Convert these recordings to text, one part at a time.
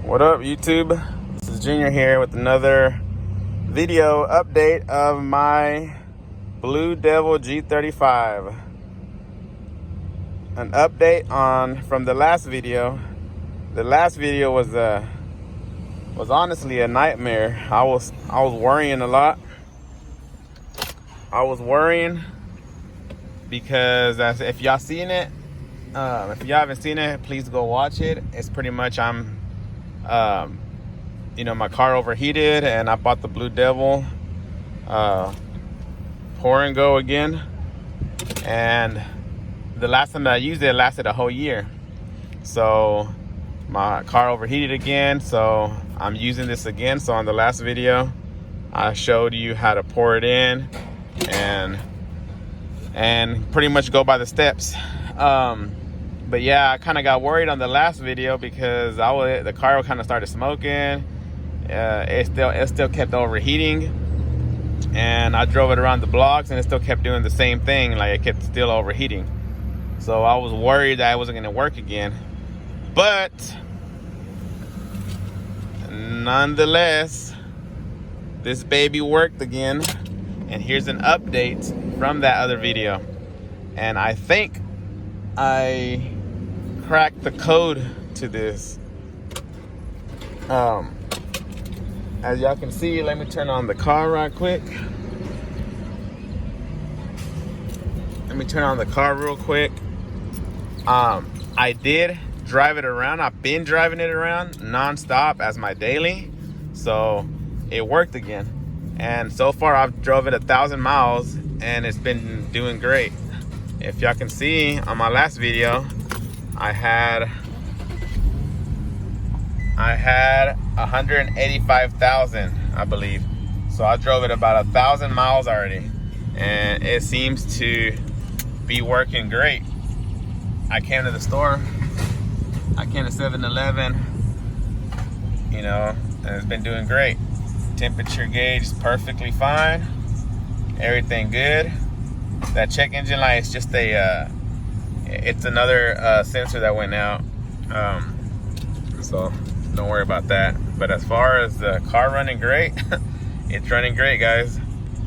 What up, YouTube? This is Junior here with another video update of my Blue Devil G35. An update from the last video. The last video was honestly a nightmare. I was worrying a lot. I was worrying because if y'all seen it, if y'all haven't seen it, please go watch it. It's pretty much my car overheated and I bought the Blue Devil pour and go again, and the last time that I used it lasted a whole year. So my car overheated again, so I'm using this again. So on the last video I showed you how to pour it in and pretty much go by the steps. But yeah, I kind of got worried on the last video because the car kind of started smoking. It still kept overheating, and I drove it around the blocks and it still kept doing the same thing. Like, it kept still overheating. So I was worried that it wasn't going to work again. But nonetheless, this baby worked again. And here's an update from that other video. And I think I cracked the code to this. As y'all can see, let me turn on the car right quick. Let me turn on the car real quick. I did drive it around. I've been driving it around non-stop as my daily, so it worked again. And so far I've drove it 1,000 miles and it's been doing great. If y'all can see on my last video, I had 185,000, I believe. So I drove it about 1,000 miles already, and it seems to be working great. I came to the store, I came to 7-Eleven, and it's been doing great. Temperature gauge is perfectly fine, everything good. That check engine light is just it's another sensor that went out, so don't worry about that. But as far as the car running great, it's running great, guys.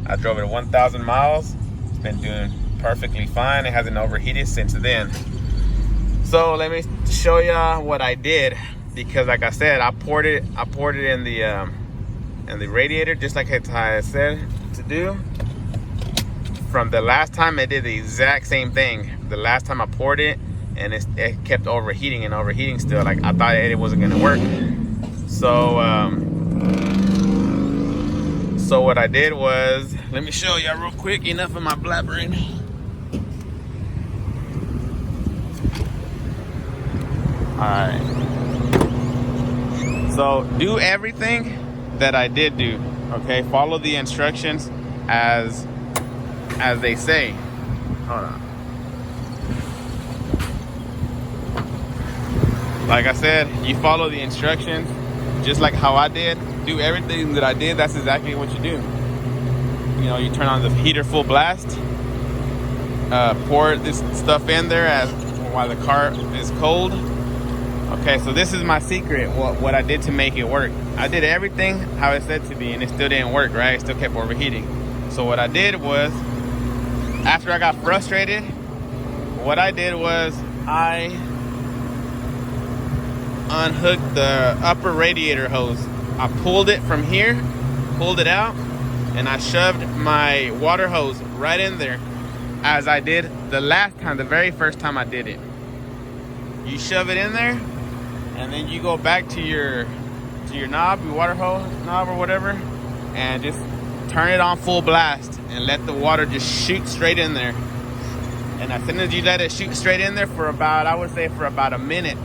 I drove it 1,000 miles. It's been doing perfectly fine. It hasn't overheated since then. So let me show y'all what I did, because like I said, I poured it in the radiator, just like I said to do. From the last time, I did the exact same thing. The last time I poured it, and it kept overheating and overheating still. Like, I thought it wasn't gonna work. So so what I did was, let me show y'all real quick. Enough of my blabbering. Alright, so do everything that I did do, okay? Follow the instructions as they say. Hold on. Like I said, you follow the instructions just like how I did. Do everything that I did. That's exactly what you do. You turn on the heater full blast, pour this stuff in there while the car is cold. Okay, so this is my secret, what I did to make it work. I did everything how it said to be, and it still didn't work, right? It still kept overheating. So what I did was, after I got frustrated, what I did was I unhooked the upper radiator hose. I pulled it from here, pulled it out, and I shoved my water hose right in there, as I did the last time, the very first time I did it. You shove it in there, and then you go back to your knob, your water hose knob or whatever, and just turn it on full blast and let the water just shoot straight in there. And as soon as you let it shoot straight in there for about, I would say for about a minute,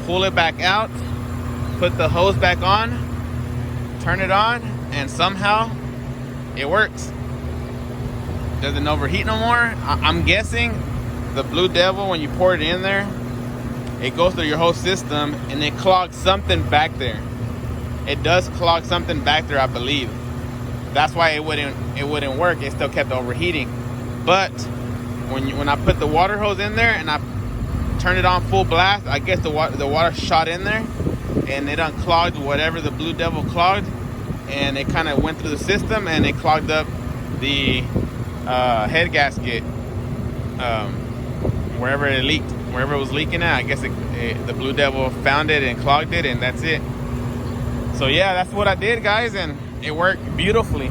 pull it back out, put the hose back on, turn it on, and somehow it works. Doesn't overheat no more. I'm guessing the Blue Devil, when you pour it in there, it goes through your whole system and it clogs something back there. It does clog something back there, I believe. That's why it wouldn't work. It still kept overheating. But when I put the water hose in there and I turned it on full blast, I guess the water shot in there and it unclogged whatever the Blue Devil clogged, and it kind of went through the system and it clogged up the head gasket, wherever it leaked, wherever it was leaking at. I guess the Blue Devil found it and clogged it, and that's it. So yeah, that's what I did, guys, and it worked beautifully,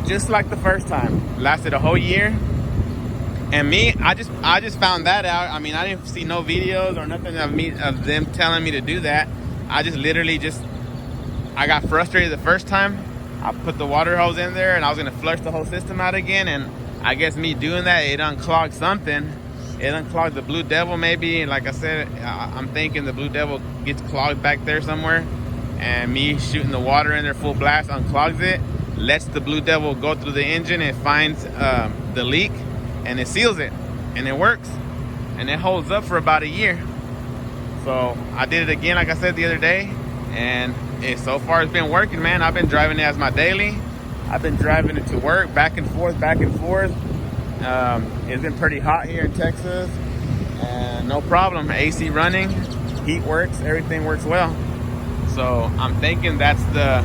just like the first time. Lasted a whole year. And me, I just found that out. I mean, I didn't see no videos or nothing of them telling me to do that. I just literally I got frustrated the first time. I put the water hose in there and I was gonna flush the whole system out again, and I guess me doing that, it unclogged something. It unclogged the Blue Devil maybe. And like I said, I'm thinking the Blue Devil gets clogged back there somewhere, and me shooting the water in there full blast unclogs it, lets the Blue Devil go through the engine and finds the leak, and it seals it, and it works, and it holds up for about a year. So I did it again, like I said, the other day, and so far it's been working, man. I've been driving it as my daily. I've been driving it to work, back and forth, back and forth. It's been pretty hot here in Texas, and no problem. AC running, heat works, everything works well. So I'm thinking that's the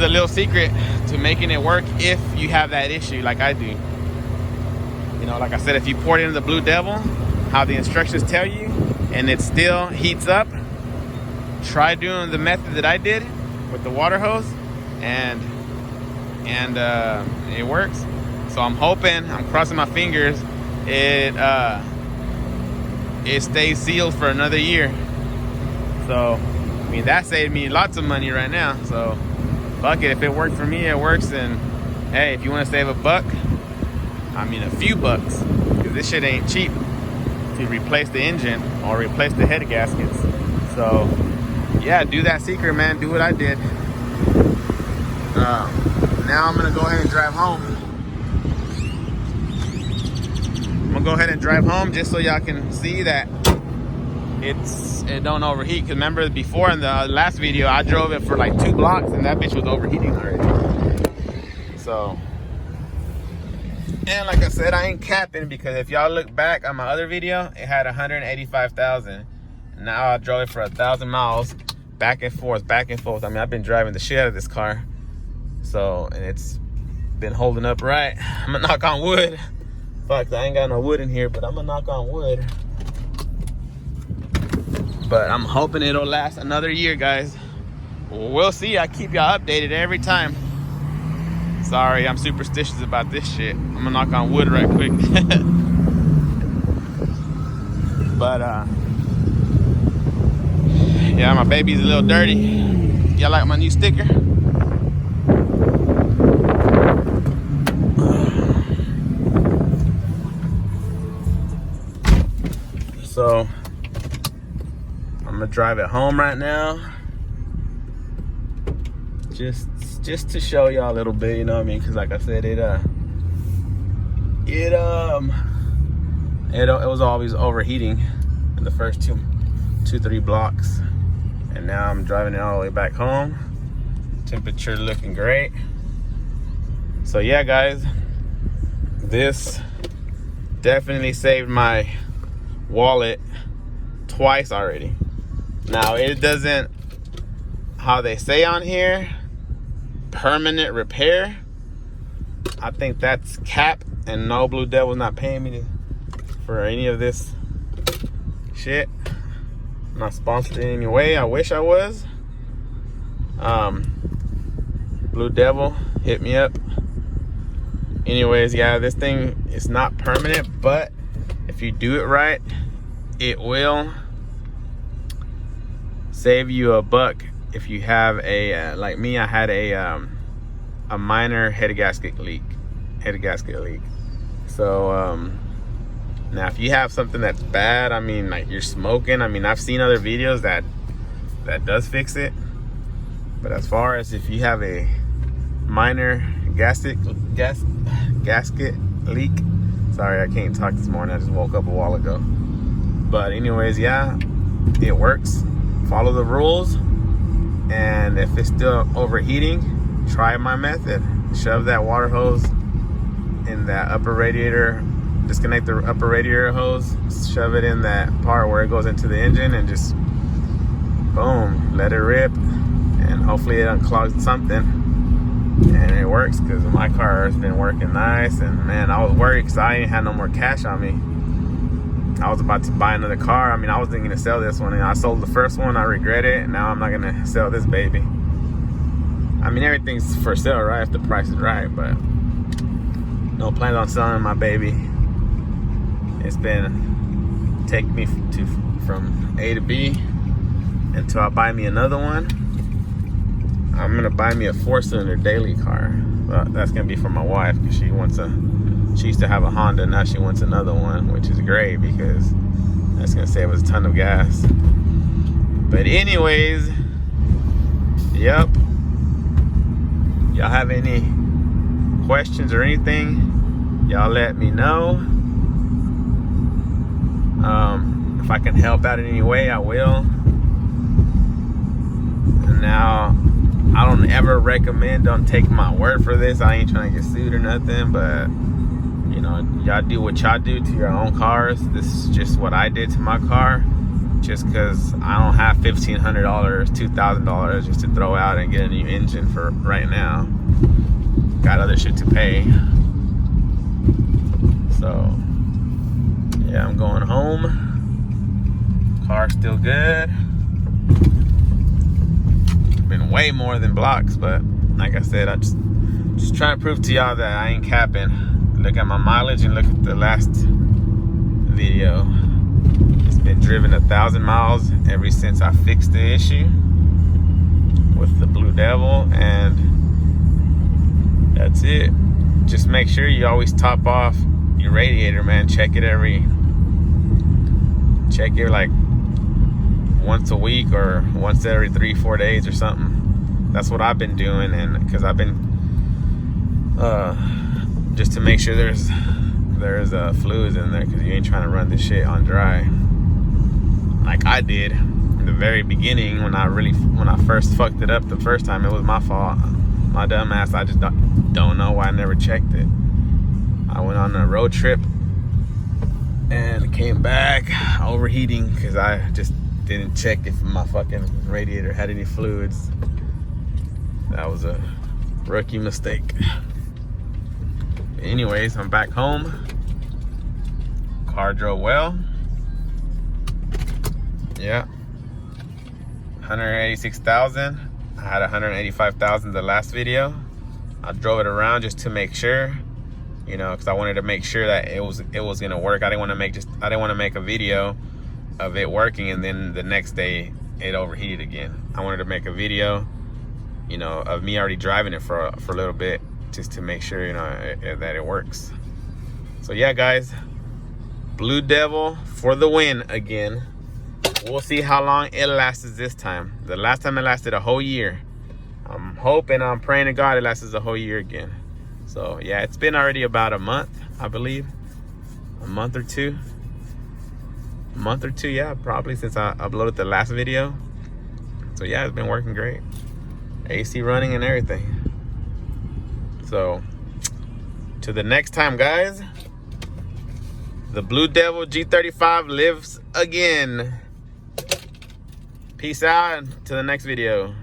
little secret to making it work if you have that issue like I do. You know, like I said, if you pour it into the Blue Devil, how the instructions tell you, and it still heats up, try doing the method that I did with the water hose, and it works. So I'm hoping, I'm crossing my fingers, it stays sealed for another year. So I mean, that saved me lots of money right now. So fuck it, if it worked for me, it works. And hey, if you want to save a buck, I mean a few bucks, because this shit ain't cheap to replace the engine or replace the head gaskets. So yeah, do that secret, man. Do what I did. Now I'm gonna go ahead and drive home. I'm gonna go ahead and drive home just so y'all can see that it don't overheat. Because remember before in the last video, I drove it for like 2 blocks and that bitch was overheating already. So, and like I said, I ain't capping, because if y'all look back on my other video, it had 185,000. Now I drove it for 1,000 miles, back and forth, back and forth. I mean, I've been driving the shit out of this car. So, and it's been holding up right. I'm gonna knock on wood. Fuck, I ain't got no wood in here, but I'm gonna knock on wood. But I'm hoping it'll last another year, guys. We'll see. I keep y'all updated every time. Sorry, I'm superstitious about this shit. I'm gonna knock on wood right quick. But yeah, my baby's a little dirty. Y'all like my new sticker? So I'm gonna drive it home right now, just to show y'all a little bit, you know what I mean? Because like I said, it was always overheating in the first 2-3 blocks, and now I'm driving it all the way back home. Temperature looking great. So yeah, guys, this definitely saved my wallet twice already. Now it doesn't, how they say on here, permanent repair. I think that's cap, and no, Blue Devil's not paying me for any of this shit. I'm not sponsored in any way. I wish I was. Blue Devil, hit me up. Anyways, yeah, this thing is not permanent, but if you do it right, it will save you a buck. If you have a like me, I had a minor head gasket leak. So now if you have something that's bad, I mean, like you're smoking, I mean, I've seen other videos that does fix it. But as far as if you have a minor gasket leak, sorry, I can't talk this morning, I just woke up a while ago. But anyways, yeah, it works. Follow the rules, and if it's still overheating, try my method. Shove that water hose in that upper radiator, disconnect the upper radiator hose, shove it in that part where it goes into the engine, and just boom, let it rip, and hopefully it unclogs something and it works, because my car has been working nice. And man, I was worried because I ain't had no more cash on me. I was about to buy another car. I mean, I was thinking to sell this one, and I sold the first one. I regret it, and now I'm not gonna sell this baby. I mean, everything's for sale, right, if the price is right, but no plans on selling my baby. It's been taking me from A to B until I buy me another one. I'm gonna buy me a 4-cylinder daily car, but that's gonna be for my wife, because she used to have a Honda, now she wants another one, which is great because that's gonna save us a ton of gas. But anyways, yep. Y'all have any questions or anything, y'all let me know. If I can help out in any way, I will. And now, I don't ever recommend, don't take my word for this, I ain't trying to get sued or nothing, but you know, y'all do what y'all do to your own cars. This is just what I did to my car, just because I don't have $1,500, $2,000 just to throw out and get a new engine for right now. Got other shit to pay. So yeah, I'm going home. Car's still good. Been way more than blocks, but like I said, I just trying to prove to y'all that I ain't capping. Look at my mileage and look at the last video. It's been driven 1,000 miles ever since I fixed the issue with the Blue Devil, and that's it. Just make sure you always top off your radiator, man. Check it like once a week or once every 3-4 days or something. That's what I've been doing, and because I've been just to make sure there's fluids in there, because you ain't trying to run this shit on dry like I did in the very beginning. When I first fucked it up the first time, it was my fault, my dumb ass. I just don't know why I never checked it. I went on a road trip and came back overheating because I just didn't check if my fucking radiator had any fluids. That was a rookie mistake. Anyways, I'm back home. Car drove well. Yeah. 186,000. I had 185,000 the last video. I drove it around just to make sure, you know, because I wanted to make sure that it was gonna work. I didn't want to make a video of it working and then the next day it overheated again. I wanted to make a video, you know, of me already driving it for a little bit, just to make sure, you know, that it works. So yeah, guys, Blue Devil for the win again. We'll see how long it lasts this time. The last time it lasted a whole year. I'm hoping, I'm praying to God it lasts a whole year again. So yeah, it's been already about a month, I believe. A month or two, yeah, probably, since I uploaded the last video. So yeah, it's been working great. AC running and everything. So to the next time, guys, the Blue Devil G35 lives again. Peace out, and to the next video.